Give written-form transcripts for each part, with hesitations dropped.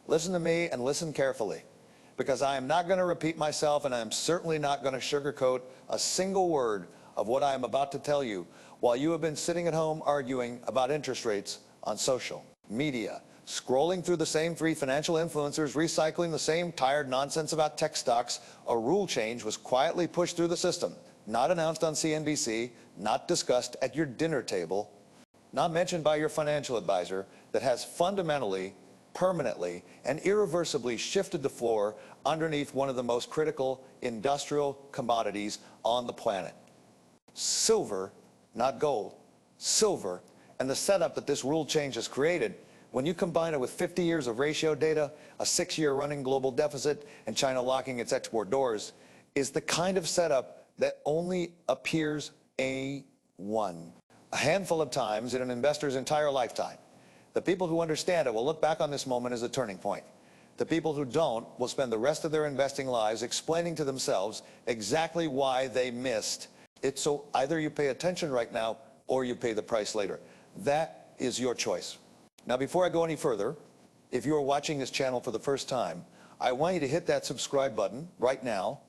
Listen to me and listen carefully, because I am not going to repeat myself, and I am certainly not going to sugarcoat a single word of what I am about to tell you while you have been sitting at home arguing about interest rates on social media, scrolling through the same three financial influencers, recycling the same tired nonsense about tech stocks. A rule change was quietly pushed through the system, not announced on CNBC, not discussed at your dinner table, not mentioned by your financial advisor, that has fundamentally, permanently, and irreversibly shifted the floor underneath one of the most critical industrial commodities on the planet. Silver, not gold. Silver, and the setup that this rule change has created, when you combine it with 50 years of ratio data, a 6-year running global deficit, and China locking its export doors, is the kind of setup that only appears a handful of times in an investor's entire lifetime. The people who understand it will look back on this moment as a turning point. The people who don't will spend the rest of their investing lives explaining to themselves exactly why they missed it. So either you pay attention right now or you pay the price later. That is your choice. Now, before I go any further, if you are watching this channel for the first time, I want you to hit that subscribe button right now,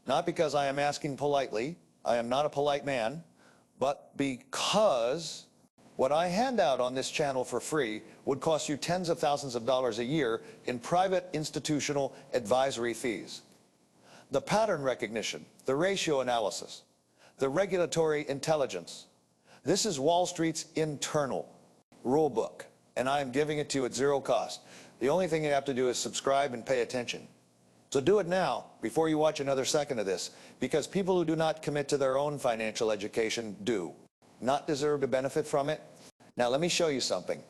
not because I am asking politely, I am not a polite man, but because what I hand out on this channel for free would cost you tens of thousands of dollars a year in private institutional advisory fees. The pattern recognition, the ratio analysis, the regulatory intelligence. This is Wall Street's internal rule book, and I am giving it to you at zero cost. The only thing you have to do is subscribe and pay attention. So do it now, before you watch another second of this, because people who do not commit to their own financial education do not deserve to benefit from it. Now let me show you something.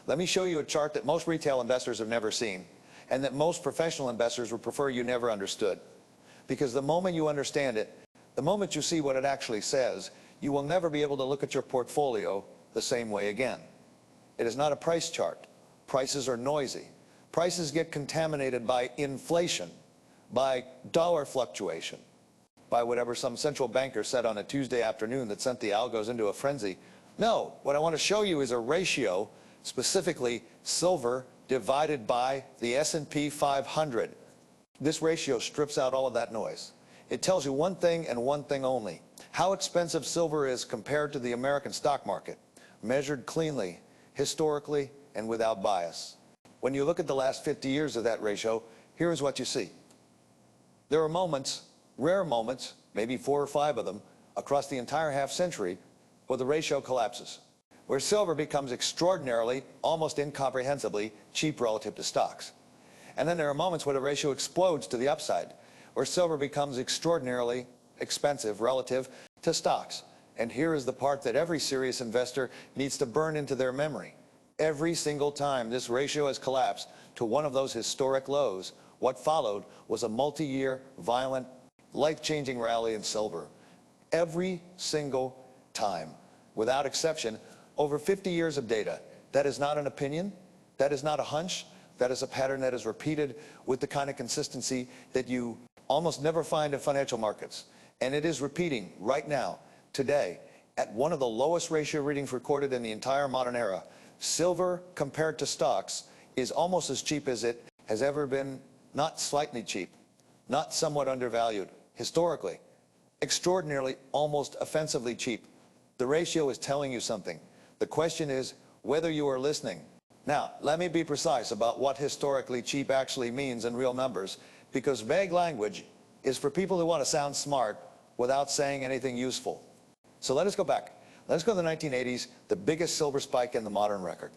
Let me show you a chart that most retail investors have never seen, and that most professional investors would prefer you never understood. Because the moment you understand it, the moment you see what it actually says, you will never be able to look at your portfolio the same way again. It is not a price chart. Prices are noisy. Prices get contaminated by inflation, by dollar fluctuation, by whatever some central banker said on a Tuesday afternoon that sent the algos into a frenzy. No, what I want to show you is a ratio, specifically silver divided by the S&P 500. This ratio strips out all of that noise. It tells you one thing and one thing only: how expensive silver is compared to the American stock market, measured cleanly, historically, and without bias. When you look at the last 50 years of that ratio, here is what you see. There are moments, rare moments, maybe 4 or 5 of them, across the entire half century, where the ratio collapses, where silver becomes extraordinarily, almost incomprehensibly cheap relative to stocks. And then there are moments where the ratio explodes to the upside, where silver becomes extraordinarily expensive relative to stocks. And here is the part that every serious investor needs to burn into their memory. Every single time this ratio has collapsed to one of those historic lows, what followed was a multi-year, violent, life-changing rally in silver. Every single time, without exception, over 50 years of data. That is not an opinion. That is not a hunch. That is a pattern that is repeated with the kind of consistency that you almost never find in financial markets. And it is repeating right now, today, at one of the lowest ratio readings recorded in the entire modern era. Silver, compared to stocks, is almost as cheap as it has ever been, not slightly cheap, not somewhat undervalued, historically, extraordinarily, almost offensively cheap. The ratio is telling you something. The question is whether you are listening. Now, let me be precise about what historically cheap actually means in real numbers, because vague language is for people who want to sound smart without saying anything useful. So let us go back. Let's go to the 1980s, the biggest silver spike in the modern record.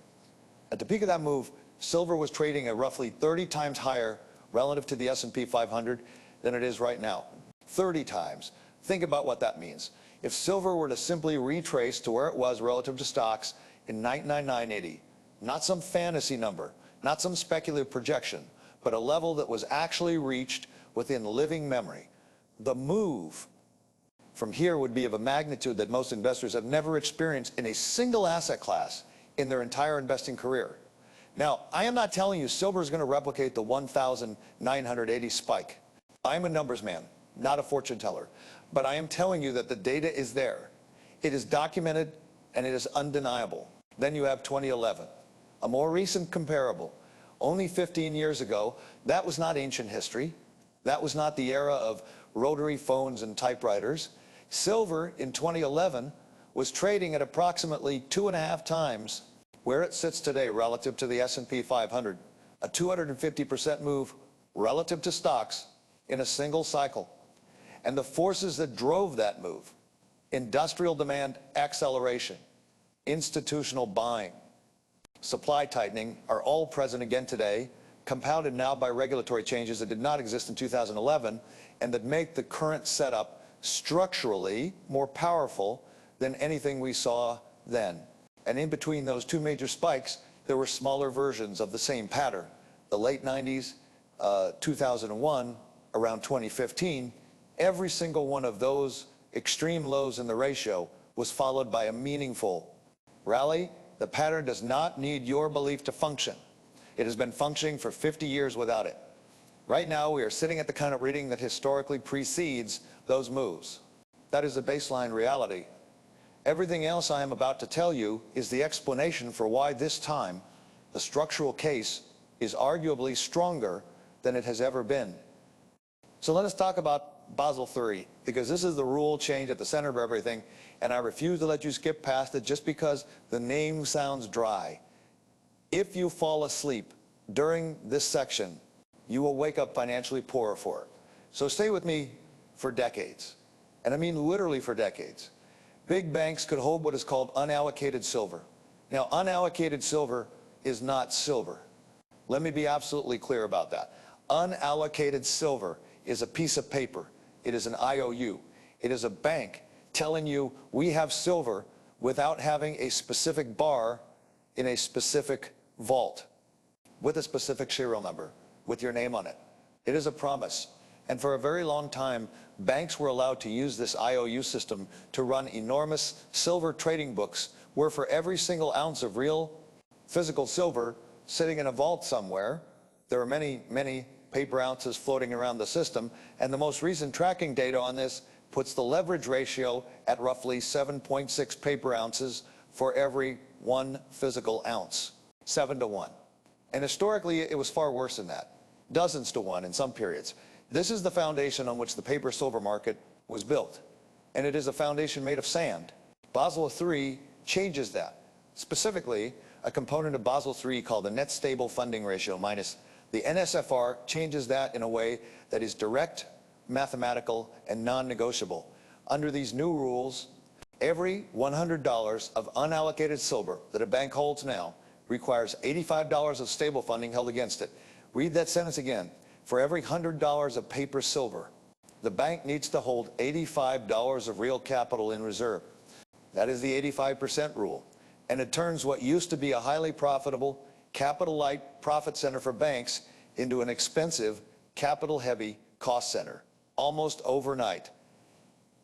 At the peak of that move, silver was trading at roughly 30 times higher relative to the S&P 500 than it is right now. 30 times. Think about what that means. If silver were to simply retrace to where it was relative to stocks in 1999-80, not some fantasy number, not some speculative projection, but a level that was actually reached within living memory, the move from here would be of a magnitude that most investors have never experienced in a single asset class in their entire investing career. Now, I am not telling you silver is going to replicate the 1,980 spike. I'm a numbers man, not a fortune teller. But I am telling you that the data is there. It is documented and it is undeniable. Then you have 2011, a more recent comparable, only 15 years ago. That was not ancient history. That was not the era of rotary phones and typewriters. Silver in 2011 was trading at approximately 2.5 times where it sits today relative to the S&P 500, a 250% move relative to stocks in a single cycle. And the forces that drove that move, industrial demand acceleration, institutional buying, supply tightening, are all present again today, compounded now by regulatory changes that did not exist in 2011 and that make the current setup structurally more powerful than anything we saw then. And in between those two major spikes, there were smaller versions of the same pattern. The late 90s, 2001, around 2015, every single one of those extreme lows in the ratio was followed by a meaningful rally. The pattern does not need your belief to function. It has been functioning for 50 years without it. Right now, we are sitting at the kind of reading that historically precedes those moves. That is the baseline reality. Everything else I am about to tell you is the explanation for why this time the structural case is arguably stronger than it has ever been. So let us talk about Basel III, because this is the rule change at the center of everything, and I refuse to let you skip past it just because the name sounds dry. If you fall asleep during this section, you will wake up financially poorer for it. So stay with me for decades, and I mean literally for decades. Big banks could hold what is called unallocated silver. Now, unallocated silver is not silver. Let me be absolutely clear about that. Unallocated silver is a piece of paper. It is an IOU. It is a bank telling you we have silver without having a specific bar in a specific vault with a specific serial number with your name on it. It is a promise. And for a very long time, banks were allowed to use this IOU system to run enormous silver trading books where for every single ounce of real physical silver sitting in a vault somewhere, there are many, many paper ounces floating around the system. And the most recent tracking data on this puts the leverage ratio at roughly 7.6 paper ounces for every 1 physical ounce, 7 to 1. And historically, it was far worse than that, dozens to 1 in some periods. This is the foundation on which the paper silver market was built, and it is a foundation made of sand. Basel III changes that. Specifically, a component of Basel III called the net stable funding ratio minus the NSFR changes that in a way that is direct, mathematical, and non-negotiable. Under these new rules, every $100 of unallocated silver that a bank holds now requires $85 of stable funding held against it. Read that sentence again. For every $100 of paper silver, the bank needs to hold $85 of real capital in reserve. That is the 85% rule. And it turns what used to be a highly profitable, capital-light profit center for banks into an expensive, capital-heavy cost center, almost overnight.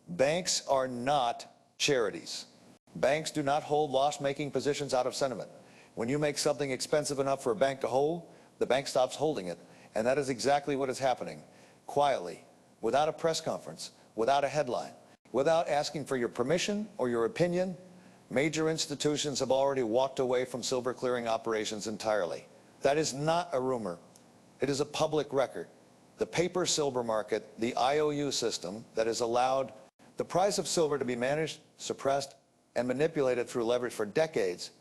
Banks are not charities. Banks do not hold loss-making positions out of sentiment. When you make something expensive enough for a bank to hold, the bank stops holding it. And that is exactly what is happening, quietly, without a press conference, without a headline, without asking for your permission or your opinion. Major institutions have already walked away from silver clearing operations entirely. That is not a rumor. It is a public record. The paper silver market, the IOU system that has allowed the price of silver to be managed, suppressed, and manipulated through leverage for decades,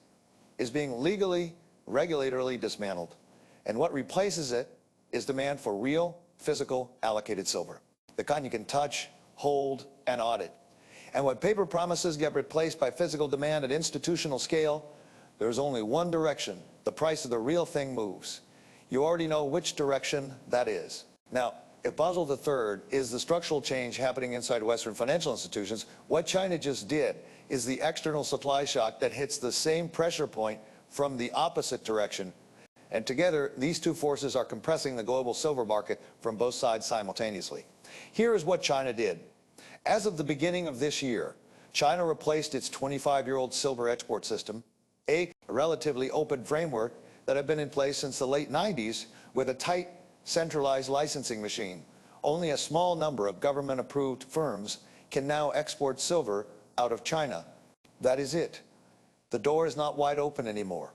is being legally, regulatorily dismantled. And what replaces it is demand for real, physical, allocated silver, the kind you can touch, hold, and audit. And when paper promises get replaced by physical demand at institutional scale, there's only one direction. The price of the real thing moves. You already know which direction that is. Now, if Basel III is the structural change happening inside Western financial institutions, what China just did is the external supply shock that hits the same pressure point from the opposite direction. And together, these two forces are compressing the global silver market from both sides simultaneously. Here is what China did. As of the beginning of this year, China replaced its 25-year-old silver export system, a relatively open framework that had been in place since the late 90s, with a tight, centralized licensing machine. Only a small number of government-approved firms can now export silver out of China. That is it. The door is not wide open anymore.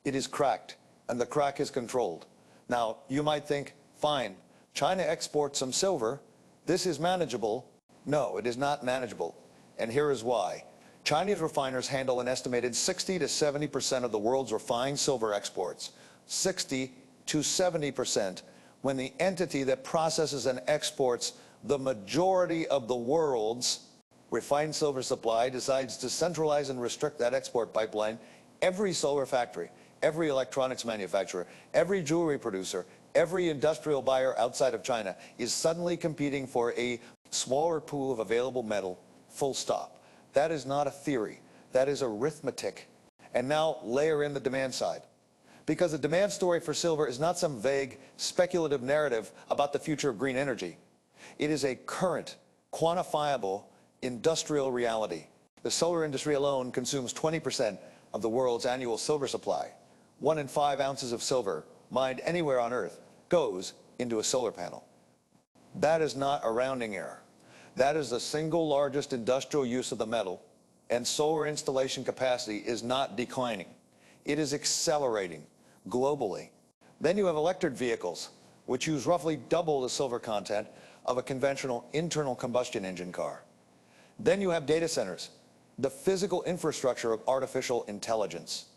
It is cracked. and the crack is controlled. Now, you might think, fine, China exports some silver. This is manageable. No, it is not manageable. And here is why. Chinese refiners handle an estimated 60 to 70% of the world's refined silver exports. 60 to 70%, when the entity that processes and exports the majority of the world's refined silver supply decides to centralize and restrict that export pipeline, every solar factory, every electronics manufacturer, every jewelry producer, every industrial buyer outside of China is suddenly competing for a smaller pool of available metal, full stop. That is not a theory. That is arithmetic. And now layer in the demand side. Because the demand story for silver is not some vague, speculative narrative about the future of green energy. It is a current, quantifiable, industrial reality. The solar industry alone consumes 20% of the world's annual silver supply. 1 in 5 ounces of silver mined anywhere on Earth goes into a solar panel. That is not a rounding error. That is the single largest industrial use of the metal, and solar installation capacity is not declining. It is accelerating globally. Then you have electric vehicles, which use roughly double the silver content of a conventional internal combustion engine car. Then you have data centers, the physical infrastructure of artificial intelligence,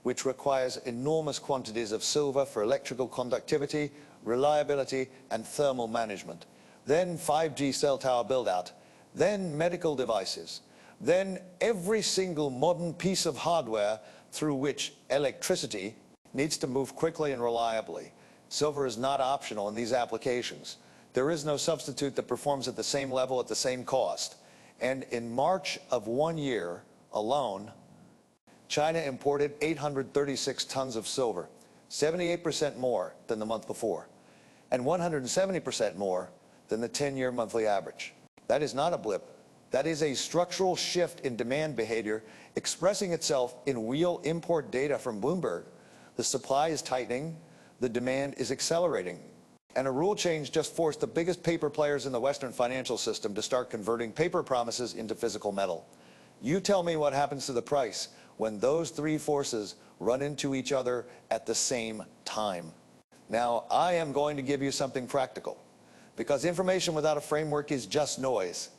which requires enormous quantities of silver for electrical conductivity, reliability, and thermal management. Then 5G cell tower build-out, then medical devices, then every single modern piece of hardware through which electricity needs to move quickly and reliably. Silver is not optional in these applications. There is no substitute that performs at the same level at the same cost. And in March of 1 year alone, China imported 836 tons of silver, 78% more than the month before, and 170% more than the 10-year monthly average. That is not a blip. That is a structural shift in demand behavior expressing itself in real import data from Bloomberg. The supply is tightening, the demand is accelerating. And a rule change just forced the biggest paper players in the Western financial system to start converting paper promises into physical metal. You tell me what happens to the price when those three forces run into each other at the same time. Now, I am going to give you something practical, because information without a framework is just noise,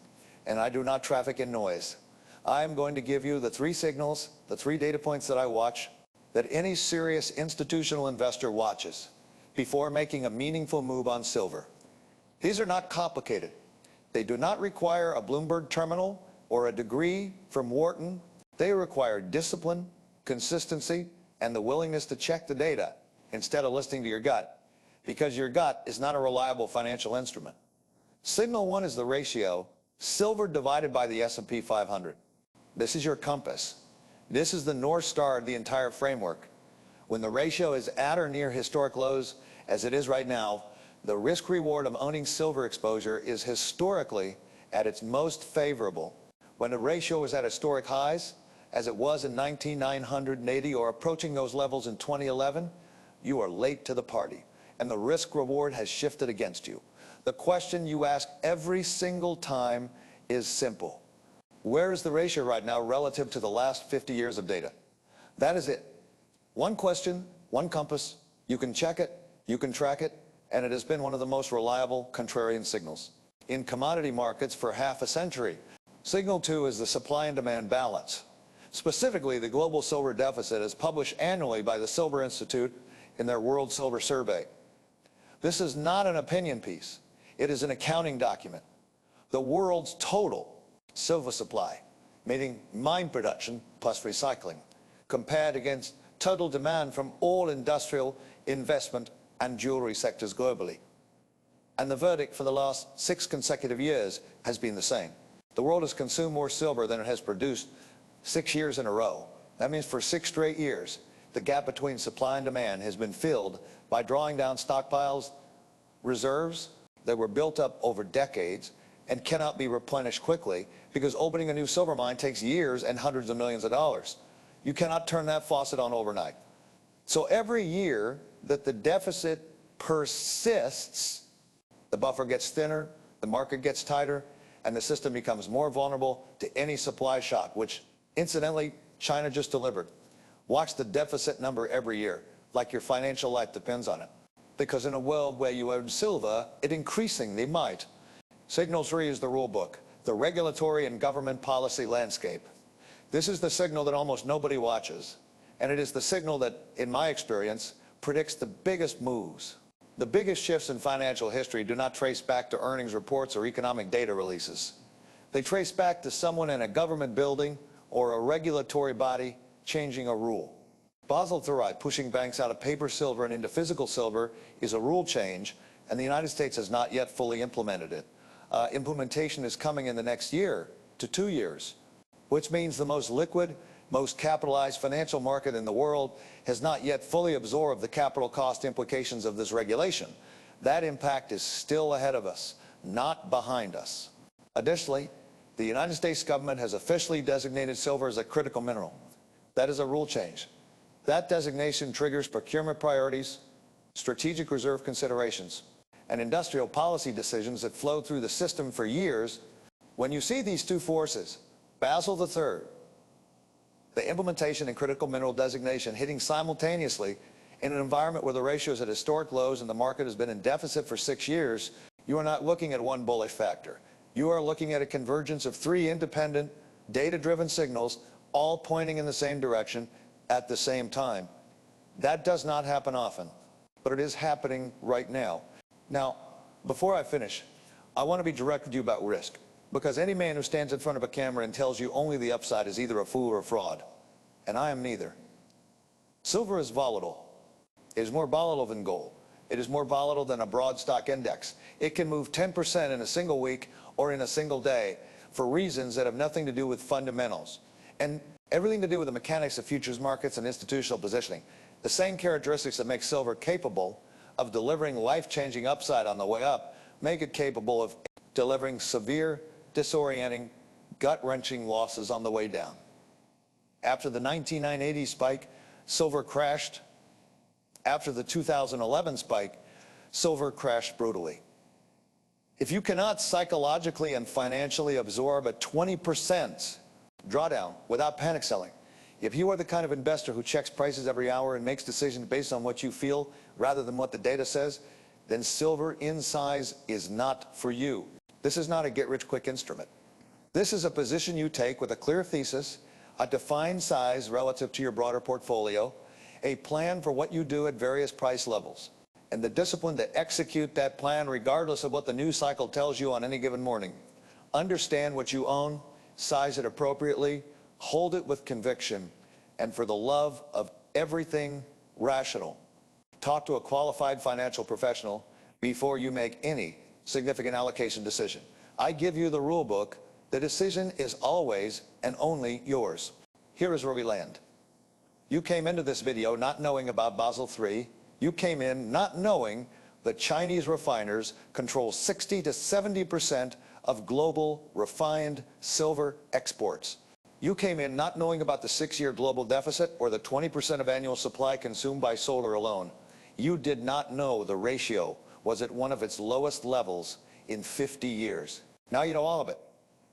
and I do not traffic in noise. I am going to give you the 3 signals, the 3 data points that I watch, that any serious institutional investor watches before making a meaningful move on silver. These are not complicated. They do not require a Bloomberg terminal or a degree from Wharton. They require discipline, consistency, and the willingness to check the data instead of listening to your gut, because your gut is not a reliable financial instrument. Signal 1 is the ratio, silver divided by the S&P 500. This is your compass. This is the North Star of the entire framework. When the ratio is at or near historic lows, as it is right now, the risk-reward of owning silver exposure is historically at its most favorable. When the ratio is at historic highs, as it was in 1980 or approaching those levels in 2011, you are late to the party, and the risk-reward has shifted against you. The question you ask every single time is simple. Where is the ratio right now relative to the last 50 years of data? That is it. One question, one compass. You can check it, you can track it, and it has been one of the most reliable contrarian signals. In commodity markets for half a century, signal 2 is the supply and demand balance. Specifically, the global silver deficit is published annually by the Silver Institute in their World Silver Survey. This is not an opinion piece. It is an accounting document. The world's total silver supply, meaning mine production plus recycling, compared against total demand from all industrial, investment, and jewelry sectors globally. And the verdict for the last 6 consecutive years has been the same. The world has consumed more silver than it has produced 6 years in a row. That means for 6 straight years, the gap between supply and demand has been filled by drawing down stockpiles, reserves that were built up over decades and cannot be replenished quickly, because opening a new silver mine takes years and hundreds of millions of dollars. You cannot turn that faucet on overnight. So every year that the deficit persists, the buffer gets thinner, the market gets tighter, and the system becomes more vulnerable to any supply shock, which, incidentally, China just delivered. Watch the deficit number every year. like your financial life depends on it. Because in a world where you own silver, it increasingly might. Signal 3 is the rule book, the regulatory and government policy landscape. This is the signal that almost nobody watches. And it is the signal that, in my experience, predicts the biggest moves. The biggest shifts in financial history do not trace back to earnings reports or economic data releases. They trace back to someone in a government building or a regulatory body changing a rule. Basel III, pushing banks out of paper silver and into physical silver, is a rule change, and the United States has not yet fully implemented it. Implementation is coming in the next year to 2 years, which means the most liquid, most capitalized financial market in the world has not yet fully absorbed the capital cost implications of this regulation. That impact is still ahead of us, not behind us. Additionally, the United States government has officially designated silver as a critical mineral. That is a rule change. That designation triggers procurement priorities, strategic reserve considerations, and industrial policy decisions that flow through the system for years. When you see these two forces, Basel III, the implementation and critical mineral designation hitting simultaneously in an environment where the ratio is at historic lows and the market has been in deficit for 6 years, you are not looking at one bullish factor. You are looking at a convergence of 3 independent, data-driven signals, all pointing in the same direction at the same time. That does not happen often, but it is happening right now. Now, before I finish, I want to be direct with you about risk, because any man who stands in front of a camera and tells you only the upside is either a fool or a fraud, and I am neither. Silver is volatile. It is more volatile than gold. It is more volatile than a broad stock index. It can move 10% in a single week or in a single day for reasons that have nothing to do with fundamentals and everything to do with the mechanics of futures markets and institutional positioning. The same characteristics that make silver capable of delivering life-changing upside on the way up make it capable of delivering severe, disorienting, gut-wrenching losses on the way down. After the 1980 spike, silver crashed. After the 2011 spike, silver crashed brutally. If you cannot psychologically and financially absorb a 20% drawdown without panic selling, if you are the kind of investor who checks prices every hour and makes decisions based on what you feel rather than what the data says, then silver in size is not for you. This is not a get-rich-quick instrument. This is a position you take with a clear thesis, a defined size relative to your broader portfolio, a plan for what you do at various price levels, and the discipline to execute that plan regardless of what the news cycle tells you on any given morning. Understand what you own, size it appropriately, hold it with conviction, and for the love of everything rational, talk to a qualified financial professional before you make any significant allocation decision. I give you the rule book. The decision is always and only yours. Here is where we land. You came into this video not knowing about Basel III. You came in not knowing that Chinese refiners control 60 to 70% of global refined silver exports. You came in not knowing about the 6-year global deficit or the 20% of annual supply consumed by solar alone. You did not know the ratio was at one of its lowest levels in 50 years. Now you know all of it.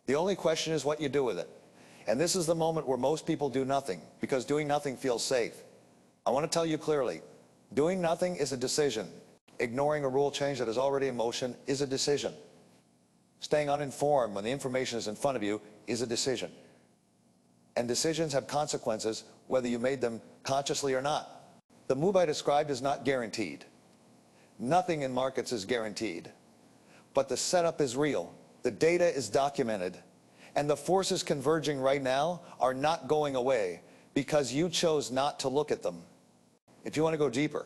The only question is what you do with it. And this is the moment where most people do nothing, because doing nothing feels safe. I want to tell you clearly, doing nothing is a decision. Ignoring a rule change that is already in motion is a decision. Staying uninformed when the information is in front of you is a decision. And decisions have consequences whether you made them consciously or not. The move I described is not guaranteed. Nothing in markets is guaranteed. But the setup is real. The data is documented. And the forces converging right now are not going away because you chose not to look at them. If you want to go deeper,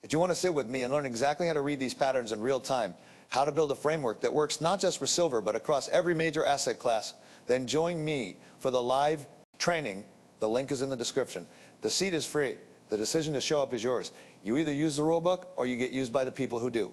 if you want to sit with me and learn exactly how to read these patterns in real time, how to build a framework that works not just for silver but across every major asset class, then join me for the live training. The link is in the description. The seat is free. The decision to show up is yours. You either use the rule book or you get used by the people who do.